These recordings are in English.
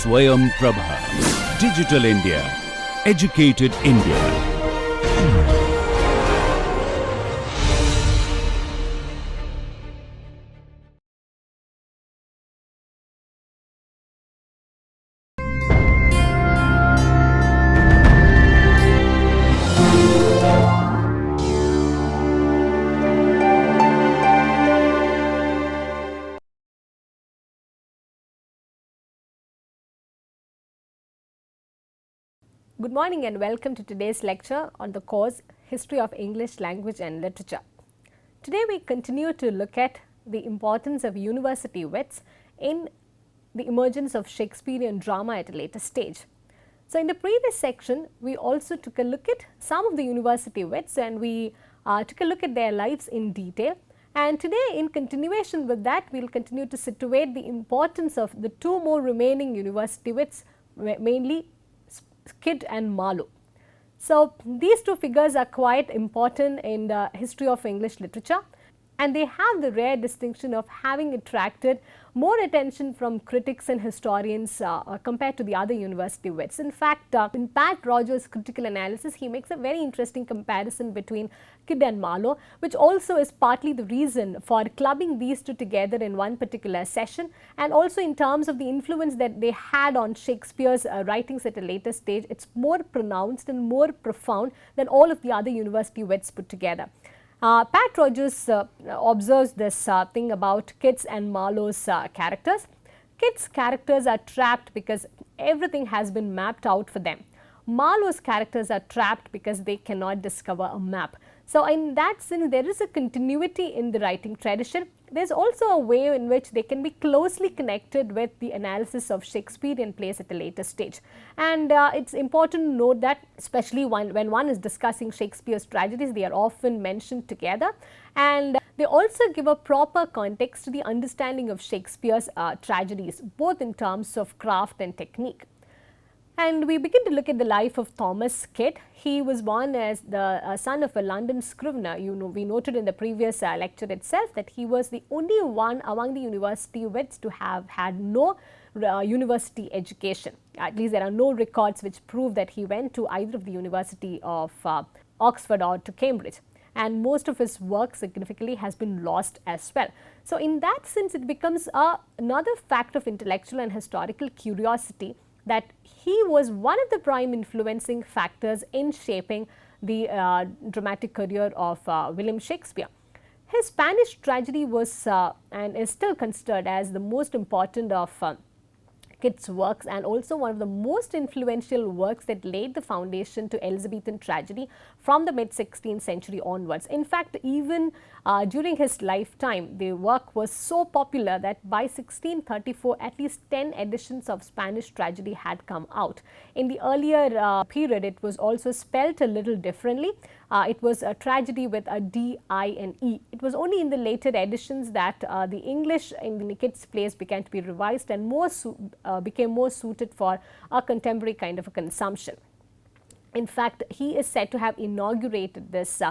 Swayam Prabha. Digital India. Educated India. Good morning and welcome to today's lecture on the course History of English Language and Literature. Today we continue to look at the importance of university wits in the emergence of Shakespearean drama at a later stage. So, in the previous section we also took a look at some of the university wits and we took a look at their lives in detail, and today in continuation with that we will continue to situate the importance of the two more remaining university wits, mainly Kyd and Marlowe. So, these two figures are quite important in the history of English literature, and they have the rare distinction of having attracted more attention from critics and historians compared to the other university wits. In fact, in Pat Rogers' critical analysis, he makes a very interesting comparison between Kyd and Marlowe, which also is partly the reason for clubbing these two together in one particular session, and also in terms of the influence that they had on Shakespeare's writings at a later stage. It's more pronounced and more profound than all of the other university wits put together. Pat Rogers observes this thing about Kyd's and Marlowe's characters. Kyd's characters are trapped because everything has been mapped out for them. Marlowe's characters are trapped because they cannot discover a map. So, in that sense there is a continuity in the writing tradition. There is also a way in which they can be closely connected with the analysis of Shakespearean plays at a later stage. And it is important to note that especially when one is discussing Shakespeare's tragedies, they are often mentioned together, and they also give a proper context to the understanding of Shakespeare's tragedies, both in terms of craft and technique. And we begin to look at the life of Thomas Kyd. He was born as the son of a London scrivener. We noted in the previous lecture itself that he was the only one among the university wits to have had no university education. At least there are no records which prove that he went to either of the University of Oxford or to Cambridge, and most of his work significantly has been lost as well. So, in that sense it becomes another fact of intellectual and historical curiosity that he was one of the prime influencing factors in shaping the dramatic career of William Shakespeare. His Spanish tragedy was and is still considered as the most important of Kyd's works, and also one of the most influential works that laid the foundation to Elizabethan tragedy from the mid 16th century onwards. In fact, even during his lifetime, the work was so popular that by 1634 at least 10 editions of Spanish tragedy had come out. In the earlier period, it was also spelt a little differently. It was a tragedy with a D, I and E. It was only in the later editions that the English in the Kyd's plays began to be revised and became more suited for a contemporary kind of a consumption. In fact, he is said to have inaugurated this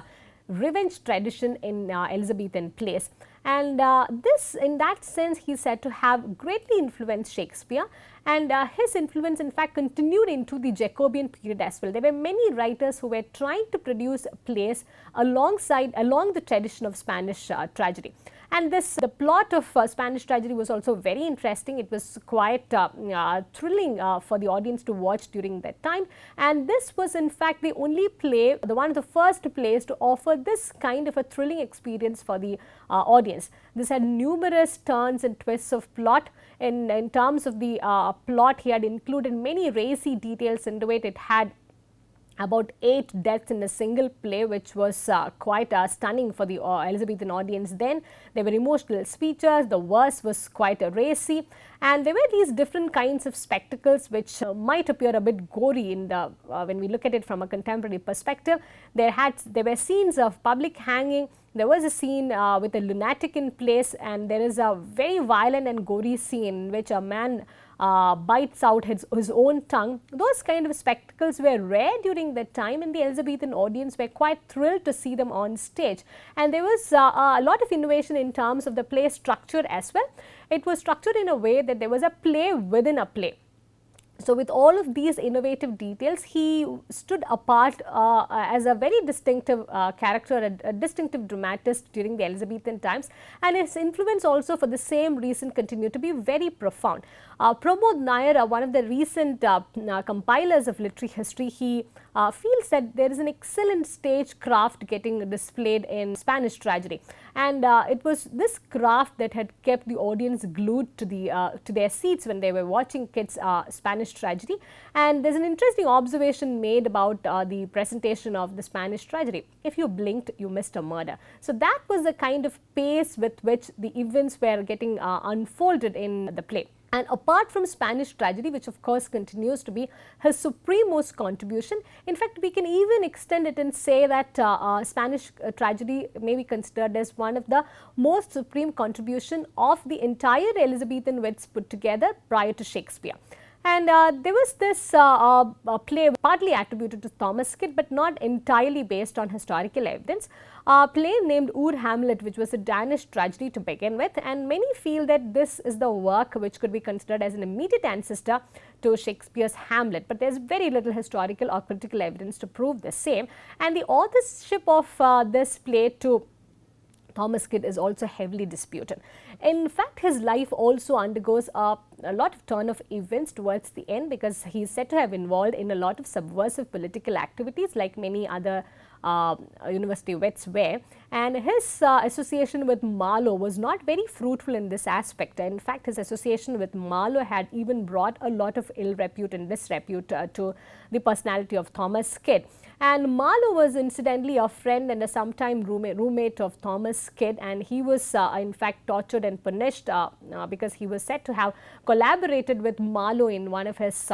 revenge tradition in Elizabethan plays, and this, in that sense, he is said to have greatly influenced Shakespeare, and his influence in fact continued into the Jacobean period as well. There were many writers who were trying to produce plays along the tradition of Spanish tragedy. And the plot of Spanish tragedy was also very interesting. It was quite thrilling for the audience to watch during that time, and this was in fact the only play, one of the first plays to offer this kind of a thrilling experience for the audience. This had numerous turns and twists of plot. In terms of the plot, he had included many racy details into it. It had about 8 deaths in a single play, which was quite stunning for the Elizabethan audience then. There were emotional speeches, the verse was quite racy, and there were these different kinds of spectacles which might appear a bit gory in the when we look at it from a contemporary perspective. There were scenes of public hanging. There was a scene with a lunatic in place, and there is a very violent and gory scene in which a man bites out his own tongue. Those kind of spectacles were rare during that time, and the Elizabethan audience were quite thrilled to see them on stage. And there was a lot of innovation in terms of the play structure as well. It was structured in a way that there was a play within a play. So, with all of these innovative details, he stood apart as a very distinctive character, a distinctive dramatist during the Elizabethan times, and his influence also for the same reason continued to be very profound. Pramod Nair, one of the recent compilers of literary history, he feels that there is an excellent stage craft getting displayed in Spanish tragedy, and it was this craft that had kept the audience glued to their seats when they were watching Kit's Spanish tragedy. And there's an interesting observation made about the presentation of the Spanish tragedy: if you blinked, you missed a murder. So that was the kind of pace with which the events were getting unfolded in the play. And apart from Spanish tragedy, which of course continues to be his supremest contribution, in fact, we can even extend it and say that Spanish tragedy may be considered as one of the most supreme contribution of the entire Elizabethan wits put together prior to Shakespeare. And there was this play partly attributed to Thomas Kyd, but not entirely based on historical evidence. A play named Ur Hamlet, which was a Danish tragedy to begin with, and many feel that this is the work which could be considered as an immediate ancestor to Shakespeare's Hamlet, but there's very little historical or critical evidence to prove the same. And the authorship of this play to Thomas Kyd is also heavily disputed. In fact, his life also undergoes a lot of turn of events towards the end, because he is said to have involved in a lot of subversive political activities like many other university wits were, and his association with Marlowe was not very fruitful in this aspect. In fact, his association with Marlowe had even brought a lot of ill repute and disrepute to the personality of Thomas Kyd. And Marlowe was incidentally a friend and a sometime roommate of Thomas Kyd, and he was in fact tortured and punished because he was said to have collaborated with Marlowe in one of his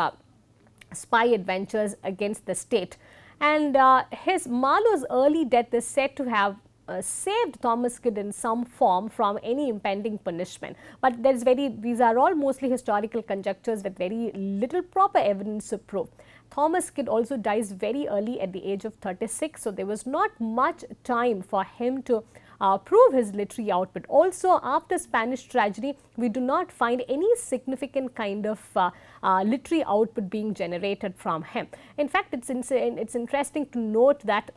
spy adventures against the state. And his Marlowe's early death is said to have saved Thomas Kyd in some form from any impending punishment. But these are all mostly historical conjectures with very little proper evidence to prove. Thomas Kyd also dies very early at the age of 36, so there was not much time for him to prove his literary output. Also, after Spanish tragedy, we do not find any significant kind of literary output being generated from him. In fact, it's interesting to note that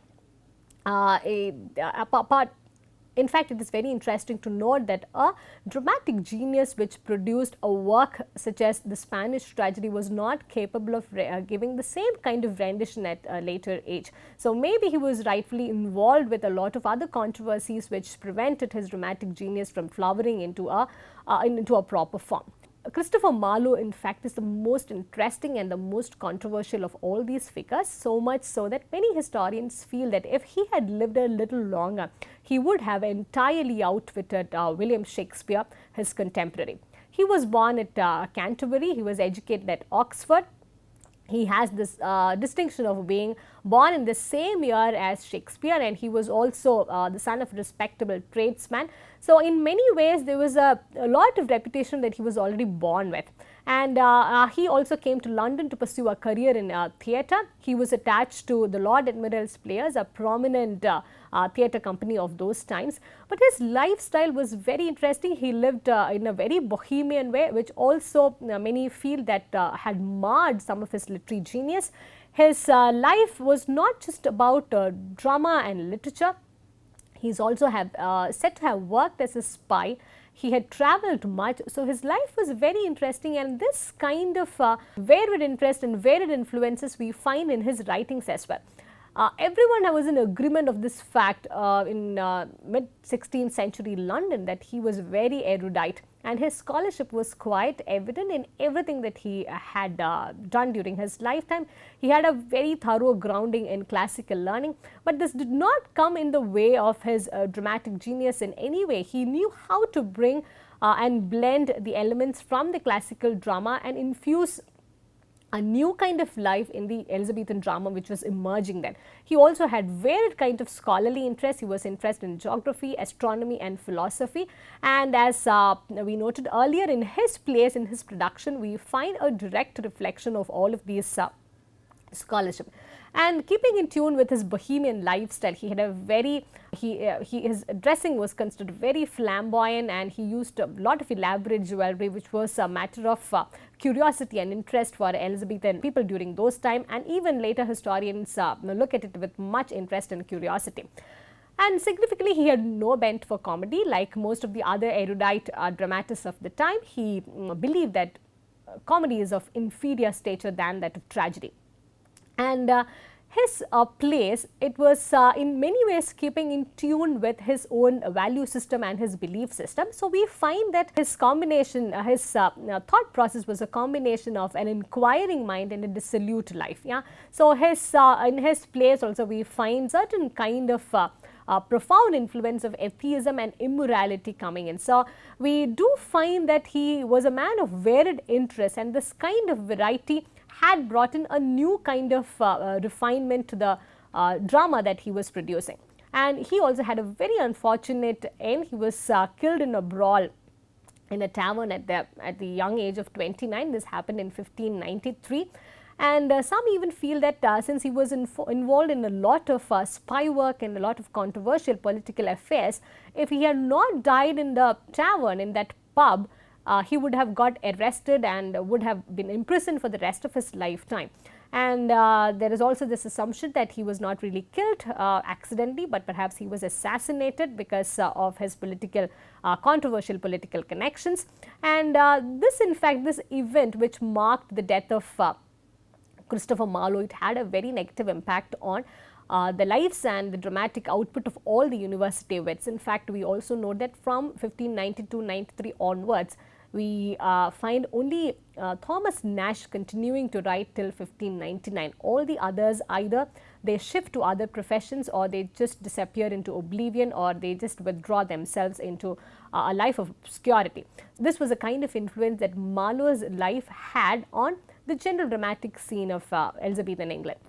in fact, it is very interesting to note that a dramatic genius which produced a work such as the Spanish tragedy was not capable of giving the same kind of rendition at a later age. So maybe he was rightfully involved with a lot of other controversies which prevented his dramatic genius from flowering into a proper form. Christopher Marlowe, in fact, is the most interesting and the most controversial of all these figures, so much so that many historians feel that if he had lived a little longer, he would have entirely outwitted William Shakespeare, his contemporary. He was born at Canterbury, he was educated at Oxford. He has this distinction of being born in the same year as Shakespeare, and he was also the son of a respectable tradesman. So, in many ways, there was a lot of reputation that he was already born with. And he also came to London to pursue a career in theatre. He was attached to the Lord Admiral's Players, a prominent theatre company of those times. But his lifestyle was very interesting. He lived in a very bohemian way, which also many feel that had marred some of his literary genius. His life was not just about drama and literature. He's also said to have worked as a spy. He had travelled much, so his life was very interesting, and this kind of varied interest and varied influences we find in his writings as well. Everyone was in agreement of this fact in mid-16th century London, that he was very erudite, and his scholarship was quite evident in everything that he had done during his lifetime. He had a very thorough grounding in classical learning, but this did not come in the way of his dramatic genius in any way. He knew how to bring and blend the elements from the classical drama and infuse a new kind of life in the Elizabethan drama which was emerging then. He also had varied kind of scholarly interests. He was interested in geography, astronomy and philosophy, and as we noted earlier, in his plays, in his production, we find a direct reflection of all of these scholarship. And keeping in tune with his bohemian lifestyle, he had a very, his dressing was considered very flamboyant, and he used a lot of elaborate jewelry, which was a matter of curiosity and interest for Elizabethan people during those time, and even later historians look at it with much interest and curiosity. And significantly, he had no bent for comedy. Like most of the other erudite dramatists of the time, he believed that comedy is of inferior stature than that of tragedy. And his plays, it was in many ways keeping in tune with his own value system and his belief system. So, we find that his combination, his thought process was a combination of an inquiring mind and a dissolute life. Yeah. So, his in his plays also we find certain kind of profound influence of atheism and immorality coming in. So, we do find that he was a man of varied interests, and this kind of variety had brought in a new kind of refinement to the drama that he was producing. And he also had a very unfortunate end. He was killed in a brawl in a tavern at the young age of 29. This happened in 1593. And some even feel that since he was involved in a lot of spy work and a lot of controversial political affairs, if he had not died in the tavern, in that pub, he would have got arrested and would have been imprisoned for the rest of his lifetime. And there is also this assumption that he was not really killed accidentally, but perhaps he was assassinated because of his political controversial political connections. And this event which marked the death of Christopher Marlowe, it had a very negative impact on the lives and the dramatic output of all the university wits. In fact, we also know that from 1592-93 onwards, we find only Thomas Nash continuing to write till 1599. All the others, either they shift to other professions, or they just disappear into oblivion, or they just withdraw themselves into a life of obscurity. This was a kind of influence that Marlowe's life had on the general dramatic scene of Elizabethan England.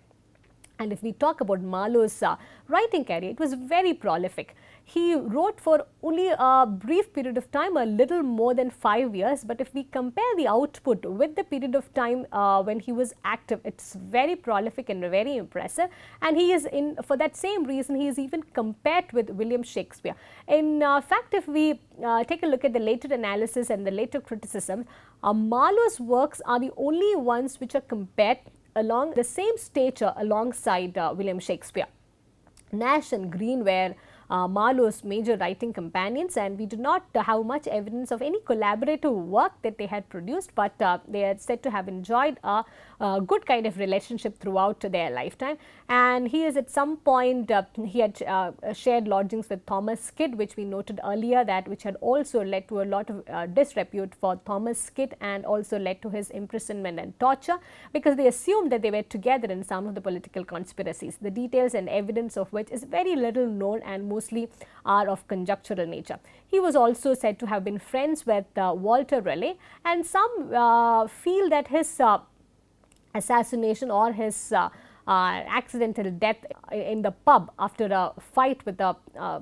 And if we talk about Marlowe's writing career, it was very prolific. He wrote for only a brief period of time, a little more than 5 years, but if we compare the output with the period of time when he was active, it's very prolific and very impressive. And he is, for that same reason, he is even compared with William Shakespeare. In fact, if we take a look at the later analysis and the later criticism, Marlowe's works are the only ones which are compared along the same stature alongside William Shakespeare. Nash and Green were Marlowe's major writing companions, and we do not have much evidence of any collaborative work that they had produced, but they are said to have enjoyed a good kind of relationship throughout their lifetime. And he is at some point, he had shared lodgings with Thomas Kidd, which we noted earlier, that which had also led to a lot of disrepute for Thomas Kidd, and also led to his imprisonment and torture, because they assumed that they were together in some of the political conspiracies, the details and evidence of which is very little known and mostly are of conjectural nature. He was also said to have been friends with Walter Raleigh, and some feel that his assassination or his accidental death in the pub after a fight with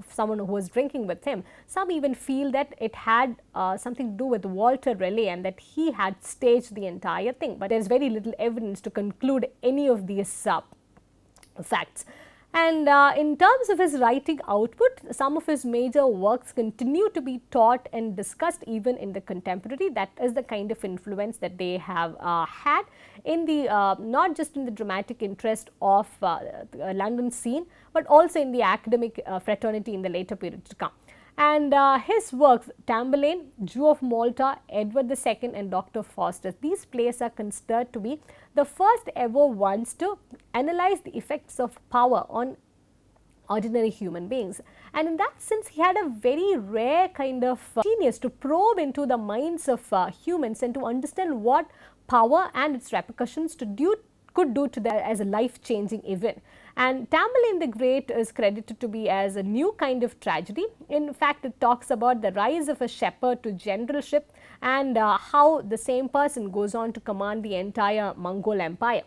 someone who was drinking with him, some even feel that it had something to do with Walter Raleigh and that he had staged the entire thing, but there is very little evidence to conclude any of these facts. And in terms of his writing output, some of his major works continue to be taught and discussed even in the contemporary. That is the kind of influence that they have had in the not just in the dramatic interest of London scene, but also in the academic fraternity in the later period to come. And his works, Tamburlaine, Jew of Malta, Edward II and Dr. Faustus, these plays are considered to be the first ever ones to analyze the effects of power on ordinary human beings. And in that sense, he had a very rare kind of genius to probe into the minds of humans and to understand what power and its repercussions could do to them as a life-changing event. And Tamburlaine the Great is credited to be as a new kind of tragedy. In fact, it talks about the rise of a shepherd to generalship and how the same person goes on to command the entire Mongol Empire.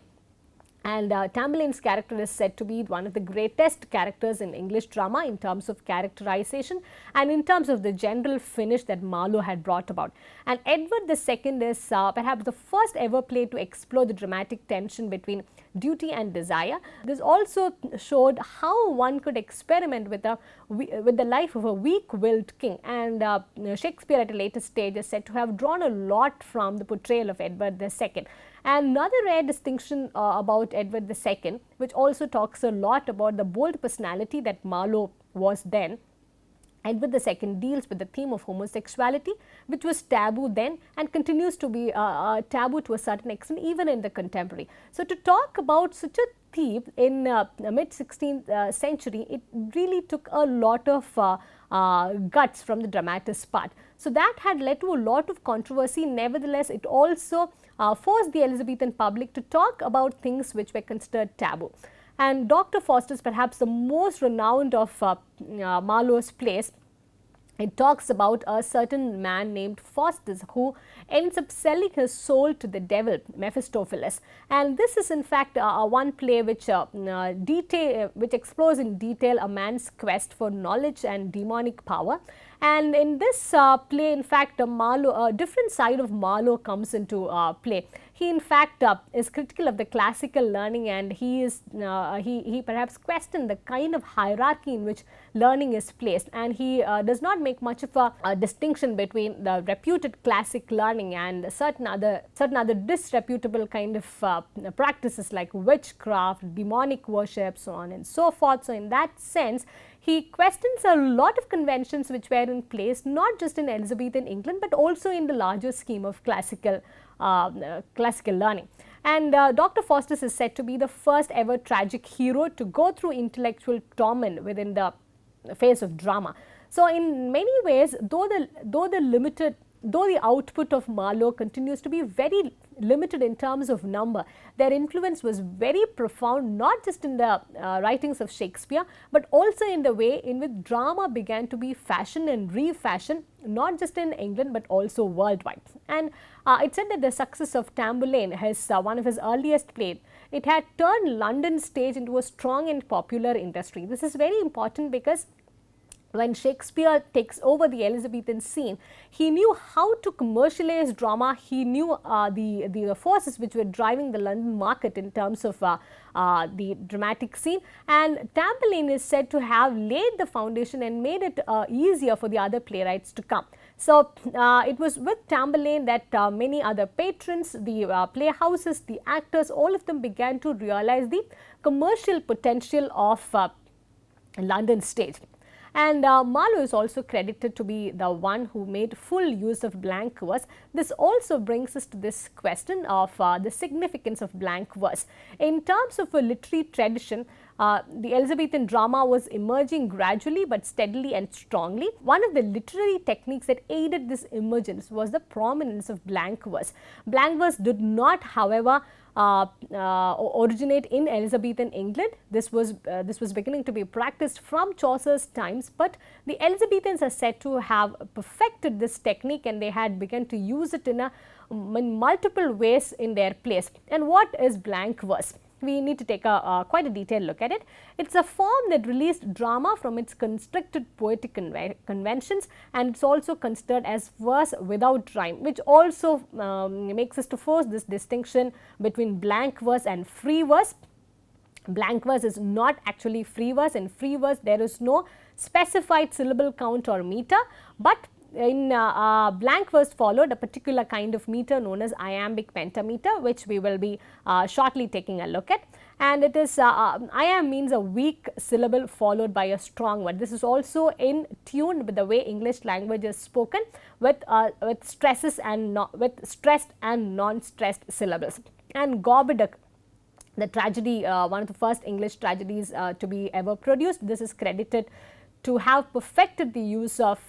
And Tamburlaine's character is said to be one of the greatest characters in English drama in terms of characterization and in terms of the general finish that Marlowe had brought about. And Edward II is perhaps the first ever play to explore the dramatic tension between duty and desire. This also showed how one could experiment with the life of a weak-willed king, and Shakespeare at a later stage is said to have drawn a lot from the portrayal of Edward II. And another rare distinction about Edward II, which also talks a lot about the bold personality that Marlowe was then. Edward II deals with the theme of homosexuality, which was taboo then and continues to be taboo to a certain extent even in the contemporary. So, to talk about such a theme in mid 16th century, it really took a lot of guts from the dramatist's part. So, that had led to a lot of controversy. Nevertheless, it also forced the Elizabethan public to talk about things which were considered taboo. And Dr. Faustus, perhaps the most renowned of Marlowe's plays, it talks about a certain man named Faustus who ends up selling his soul to the devil, Mephistopheles. And this is in fact one play which explores in detail a man's quest for knowledge and demonic power. And in this play, in fact, a different side of Marlowe comes into play. He in fact is critical of the classical learning, and he perhaps questioned the kind of hierarchy in which learning is placed, and he does not make much of a distinction between the reputed classic learning and certain other disreputable kind of practices like witchcraft, demonic worship, so on and so forth. So in that sense, he questions a lot of conventions which were in place not just in Elizabethan England but also in the larger scheme of classical learning. And Dr. Faustus is said to be the first ever tragic hero to go through intellectual torment within the phase of drama. So in many ways, though the output of Marlowe continues to be very limited in terms of number, their influence was very profound, not just in the writings of Shakespeare, but also in the way in which drama began to be fashioned and refashioned, not just in England but also worldwide. And it said that the success of Tamburlaine, one of his earliest plays, it had turned London stage into a strong and popular industry. This is very important because when Shakespeare takes over the Elizabethan scene, he knew how to commercialize drama. He knew the forces which were driving the London market in terms of the dramatic scene, and Tamburlaine is said to have laid the foundation and made it easier for the other playwrights to come. So it was with Tamburlaine that many other patrons, the playhouses, the actors, all of them began to realize the commercial potential of London stage. And Marlowe is also credited to be the one who made full use of blank verse. This also brings us to this question of the significance of blank verse. In terms of a literary tradition, the Elizabethan drama was emerging gradually but steadily and strongly. One of the literary techniques that aided this emergence was the prominence of blank verse. Blank verse did not, however, originate in Elizabethan England. This was beginning to be practiced from Chaucer's times, but the Elizabethans are said to have perfected this technique, and they had begun to use it in multiple ways in their plays. And what is blank verse? We need to take quite a detailed look at it. It's a form that released drama from its constricted poetic conventions, and it's also considered as verse without rhyme, which also makes us to force this distinction between blank verse and free verse. Blank verse is not actually free verse. In free verse, there is no specified syllable count or meter, but in blank verse followed a particular kind of meter known as iambic pentameter, which we will be shortly taking a look at. And it is iamb means a weak syllable followed by a strong one. This is also in tune with the way English language is spoken, with stresses and with stressed and non-stressed syllables. And Gorboduc, the tragedy, one of the first English tragedies to be ever produced, this is credited to have perfected the use of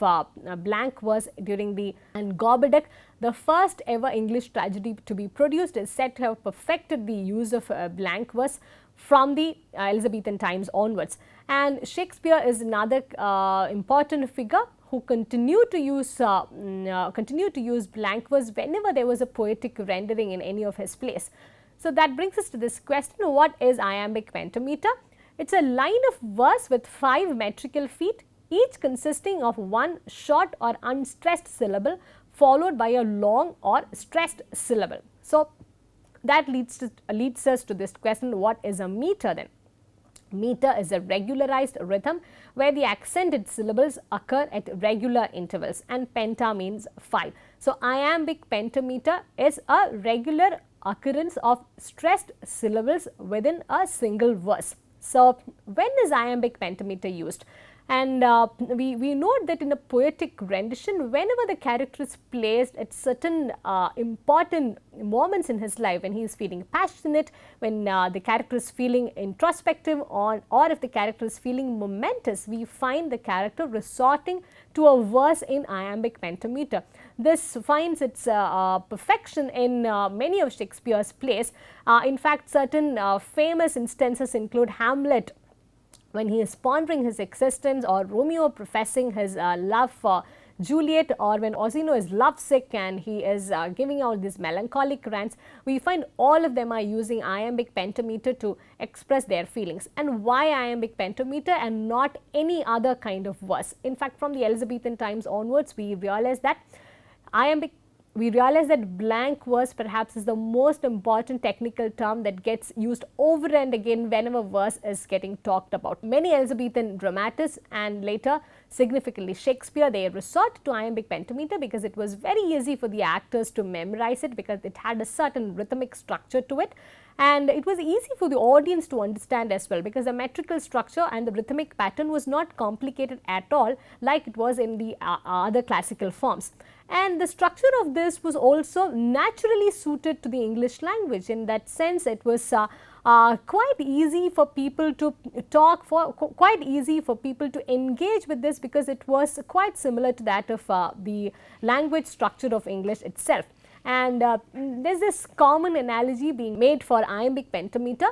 blank verse during the, and Gorboduc, the first ever English tragedy to be produced, is said to have perfected the use of blank verse from the Elizabethan times onwards. And Shakespeare is another important figure who continued to use blank verse whenever there was a poetic rendering in any of his plays. So that brings us to this question: what is iambic pentameter? It's a line of verse with 5 metrical feet, each consisting of one short or unstressed syllable followed by a long or stressed syllable. So that leads us to this question, what is a meter then? Meter is a regularized rhythm where the accented syllables occur at regular intervals, and penta means 5. So, iambic pentameter is a regular occurrence of stressed syllables within a single verse. So, when is iambic pentameter used? And we note that in a poetic rendition, whenever the character is placed at certain important moments in his life, when he is feeling passionate, when the character is feeling introspective, or if the character is feeling momentous, we find the character resorting to a verse in iambic pentameter. This finds its perfection in many of Shakespeare's plays. In fact, certain famous instances include Hamlet, when he is pondering his existence, or Romeo professing his love for Juliet, or when Orsino is lovesick and he is giving out these melancholic rants. We find all of them are using iambic pentameter to express their feelings. And why iambic pentameter and not any other kind of verse? In fact, from the Elizabethan times onwards, we realize that blank verse perhaps is the most important technical term that gets used over and again whenever verse is getting talked about. Many Elizabethan dramatists and later significantly Shakespeare, they resort to iambic pentameter because it was very easy for the actors to memorize it, because it had a certain rhythmic structure to it, and it was easy for the audience to understand as well, because the metrical structure and the rhythmic pattern was not complicated at all like it was in the other classical forms. And the structure of this was also naturally suited to the English language. In that sense, it was quite easy for people to talk, quite easy for people to engage with this, because it was quite similar to that of the language structure of English itself. And there is this common analogy being made for iambic pentameter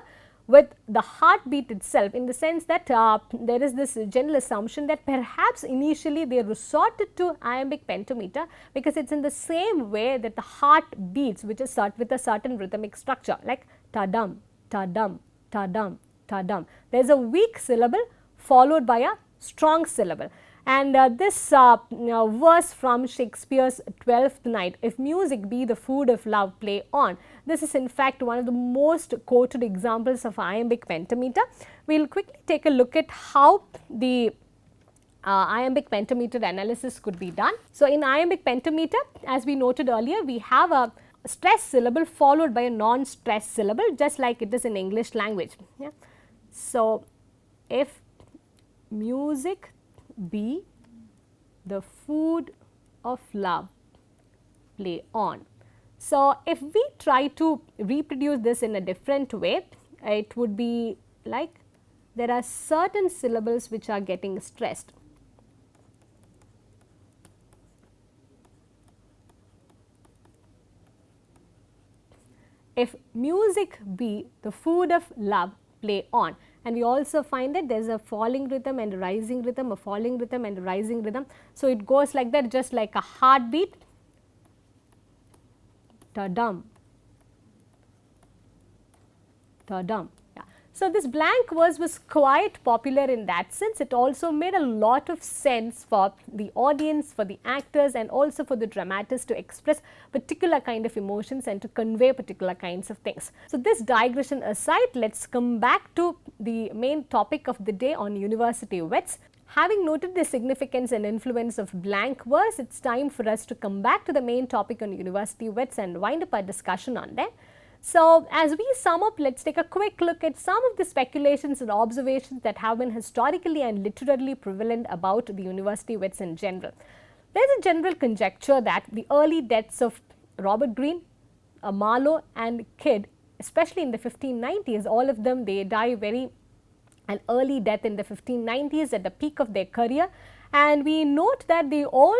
with the heartbeat itself, in the sense that there is this general assumption that perhaps initially they resorted to iambic pentameter because it is in the same way that the heart beats, which is with a certain rhythmic structure, like ta-dum, ta-dum, ta-dum, ta-dum. There is a weak syllable followed by a strong syllable. And this verse from Shakespeare's Twelfth Night, if music be the food of love, play on. This is in fact one of the most quoted examples of iambic pentameter. We will quickly take a look at how the iambic pentameter analysis could be done. So, in iambic pentameter, as we noted earlier, we have a stressed syllable followed by a non-stressed syllable, just like it is in English language. Yeah. So, if music be the food of love, play on. So, if we try to reproduce this in a different way, it would be like there are certain syllables which are getting stressed. If music be the food of love, play on. And we also find that there is a falling rhythm and a rising rhythm, a falling rhythm and a rising rhythm. So, it goes like that, just like a heartbeat, ta-dum, ta-dum. Yeah. So, this blank verse was quite popular in that sense. It also made a lot of sense for the audience, for the actors, and also for the dramatists to express particular kind of emotions and to convey particular kinds of things. So, this digression aside, let us come back to the main topic of the day on university wits. Having noted the significance and influence of blank verse, it is time for us to come back to the main topic on university wits and wind up our discussion on them. So, as we sum up, let us take a quick look at some of the speculations and observations that have been historically and literally prevalent about the university wits in general. There is a general conjecture that the early deaths of Robert Greene, Marlowe and Kidd, especially in the 1590s, all of them, they die an early death in the 1590s at the peak of their career. And we note that they all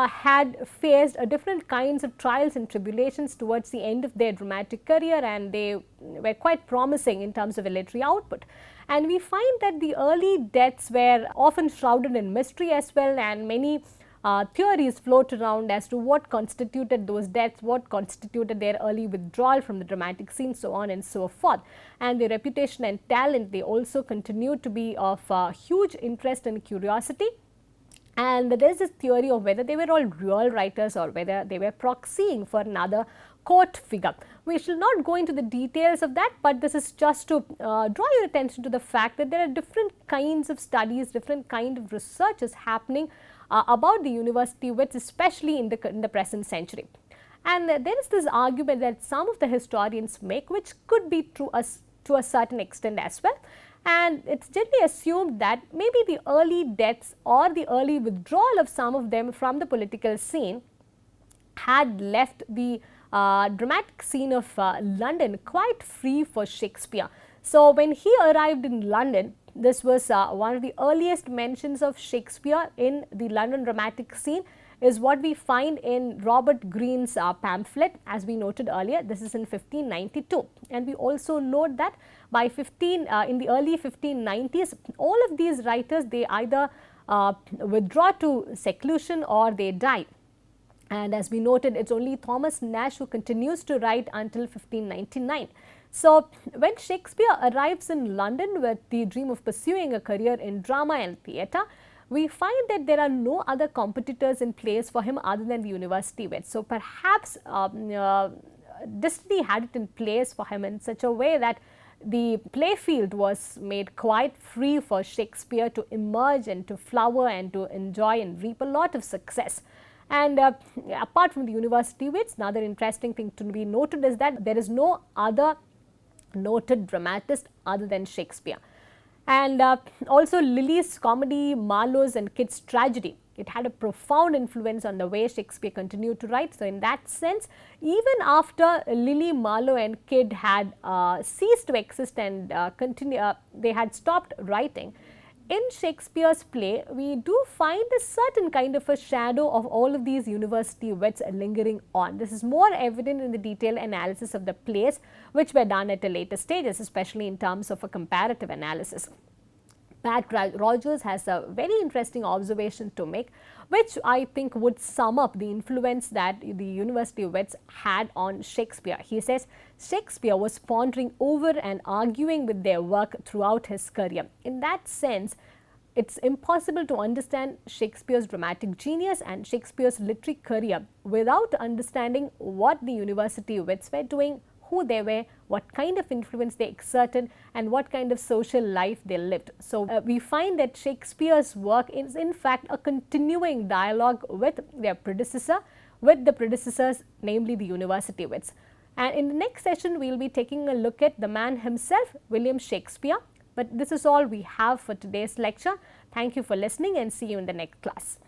had faced different kinds of trials and tribulations towards the end of their dramatic career, and they were quite promising in terms of literary output. And we find that the early deaths were often shrouded in mystery as well, and many theories float around as to what constituted those deaths, what constituted their early withdrawal from the dramatic scene, so on and so forth. And their reputation and talent, they also continue to be of huge interest and curiosity. And there is this theory of whether they were all real writers or whether they were proxying for another court figure. We shall not go into the details of that, but this is just to draw your attention to the fact that there are different kinds of studies, different kind of research is happening about the university wits, especially in the present century. And there is this argument that some of the historians make, which could be true to a certain extent as well. And it's generally assumed that maybe the early deaths or the early withdrawal of some of them from the political scene had left the dramatic scene of London quite free for Shakespeare. So when he arrived in London, this was one of the earliest mentions of Shakespeare in the London dramatic scene is what we find in Robert Greene's pamphlet, as we noted earlier. This is in 1592, and we also note that by in the early 1590s, all of these writers, they either withdraw to seclusion or they die. And as we noted, it's only Thomas Nash who continues to write until 1599. So when Shakespeare arrives in London with the dream of pursuing a career in drama and theatre, we find that there are no other competitors in place for him other than the university wits. So perhaps destiny had it in place for him in such a way that the playfield was made quite free for Shakespeare to emerge and to flower and to enjoy and reap a lot of success. And apart from the university wits, another interesting thing to be noted is that there is no other noted dramatist other than Shakespeare. And also Lilly's comedy, Marlowe's and Kidd's tragedy, it had a profound influence on the way Shakespeare continued to write. So in that sense, even after Lilly, Marlowe and Kidd had ceased to exist and they had stopped writing, in Shakespeare's play, we do find a certain kind of a shadow of all of these university wits lingering on. This is more evident in the detailed analysis of the plays which were done at a later stages, especially in terms of a comparative analysis. Pat Rogers has a very interesting observation to make, which I think would sum up the influence that the university wits had on Shakespeare. He says Shakespeare was pondering over and arguing with their work throughout his career. In that sense, it's impossible to understand Shakespeare's dramatic genius and Shakespeare's literary career without understanding what the university wits were doing, who they were, what kind of influence they exerted and what kind of social life they lived. So we find that Shakespeare's work is in fact a continuing dialogue with their predecessor, with the predecessors, namely the university wits. And in the next session, we will be taking a look at the man himself, William Shakespeare. But this is all we have for today's lecture. Thank you for listening and see you in the next class.